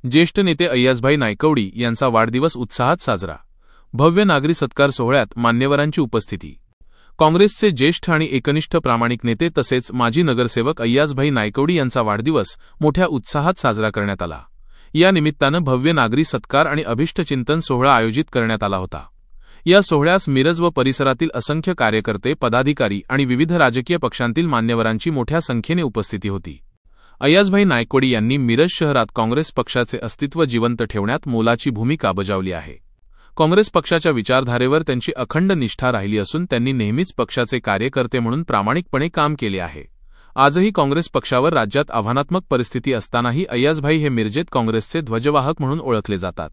ज्येष्ठ नेते अय्याजभाई नायकवडी यांचा वाढदिवस उत्साहात साजरा। भव्य नागरी सत्कार सोहळ्यात मान्यवरांची उपस्थिती। काँग्रेसचे ज्येष्ठ आणि एकनिष्ठ प्रामाणिक नेते तसेच माजी नगरसेवक अय्याजभाई नायकवडी यांचा वाढदिवस मोठ्या उत्साहात साजरा करण्यात आला। या निमित्तानं भव्य नागरी सत्कार आणि अभिष्टचिंतन सोहळा आयोजित करण्यात आला होता। या सोहळ्यास मिरज व परिसरातील असंख्य कार्यकर्ते, पदाधिकारी आणि विविध राजकीय पक्षांतील मान्यवरांची मोठ्या संख्येने उपस्थिती होती। अय्याजभाई नायकवडी यांनी मिरज शहरात काँग्रेस पक्षाचे अस्तित्व जिवंत ठेवण्यात मोलाची भूमिका बजावली आहे। काँग्रेस पक्षाच्या विचारधारेवर त्यांची अखंड निष्ठा राहिली असून त्यांनी नेहमीच पक्षाचे कार्यकर्ते म्हणून प्रामाणिकपणे काम केले आहे। आजही काँग्रेस पक्षावर राज्यात आव्हानात्मक परिस्थिती असतानाही अय्याजभाई हे मिरजेत काँग्रेसचे ध्वजवाहक म्हणून ओळखले जातात।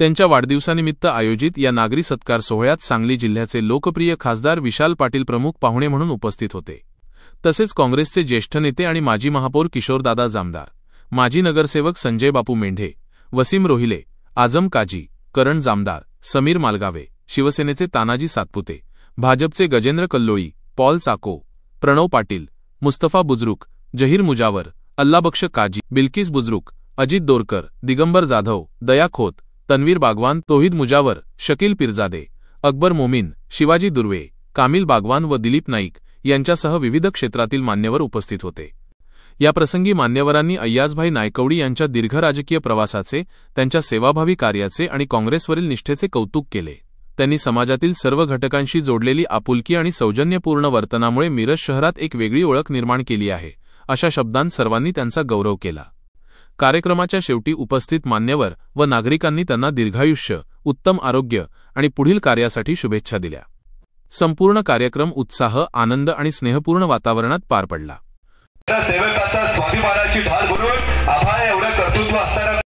त्यांच्या वाढदिवसानिमित्त आयोजित या नागरी सत्कार सोहळ्यात सांगली जिल्ह्याचे लोकप्रिय खासदार विशाल पाटील प्रमुख पाहुणे म्हणून उपस्थित होते। तसेच काँग्रेसचे ज्येष्ठ नेते आणि माजी महापौर किशोरदादा जामदार, माजी नगरसेवक संजय बापू मेंढे, वसीम रोहिले, आझम काजी, करण जामदार, समीर मालगावे, शिवसेनेचे तानाजी सातपुते, भाजपचे गजेंद्र कल्लोळी, पॉल चाको, प्रणव पाटील, मुस्तफा बुजरुक, जहीर मुजावर, अल्लाबक्ष काजी, बिल्किस बुजरुक, अजित दोरकर, दिगंबर जाधव, दया खोत, तन्वीर बागवान, तौहीद मुजावर, शकील पिरजादे, अकबर मोमीन, शिवाजी दुर्वे, कामिल बागवान व दिलीप नाईक यांच्यासह विविध क्षेत्रातील मान्यवर उपस्थित होते। या प्रसंगी मान्यवरांनी अय्याजभाई नायकवडी यांच्या दीर्घ राजकीय प्रवासाचे, त्यांच्या सेवाभावी कार्याचे आणि काँग्रेसवरील निष्ठेचे कौतुक केले। त्यांनी समाजातील सर्व घटकांशी जोडलेली आपुलकी आणि सौजन्यपूर्ण वर्तनामुळे मिरज शहरात एक वेगळी ओळख निर्माण केली आहे, अशा शब्दांत सर्वांनी त्यांचा गौरव केला। कार्यक्रमाच्या शेवटी उपस्थित मान्यवर व नागरिकांनी त्यांना दीर्घायुष्य, उत्तम आरोग्य आणि पुढील कार्यासाठी शुभेच्छा दिल्या। संपूर्ण कार्यक्रम उत्साह, आनंद आणि स्नेहपूर्ण वातावरणात पार पडला। सेवकाचा स्वाभिमानाची ढाल बनून आम्हाला एवढं कर्तृत्व असताना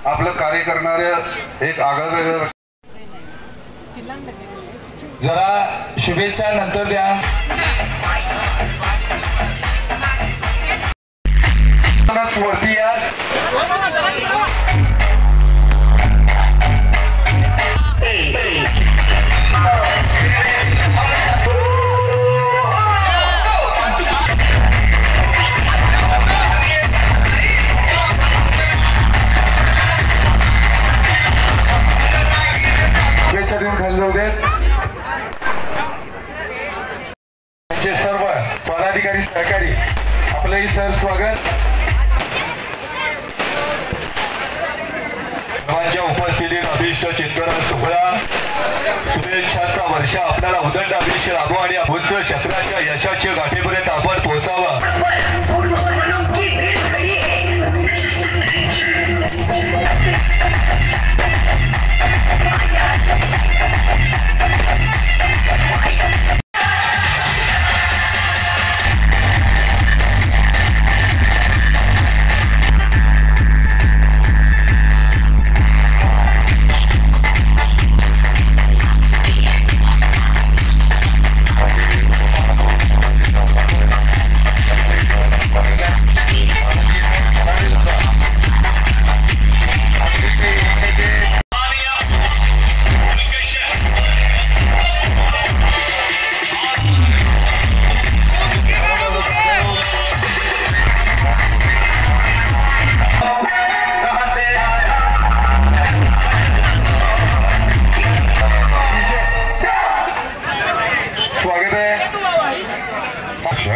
आपलं कार्य करणारे एक आगळं वेगळं जरा शुभेच्छा नंतर द्या। वरती या। सर्व पदाधिकारी, सहकारी आपलंही सर स्वागत। सर्वांच्या उपस्थितीत अभिष्ट चिंतन सोहळा, शुभेच्छांचा वर्षा आपल्याला उदंड आयुष्य लाभो आणि उच्च क्षेत्राच्या यशाच्या गाठीपर्यंत आपण पोहोचावा।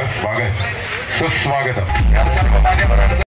स्वागत सुस्वागत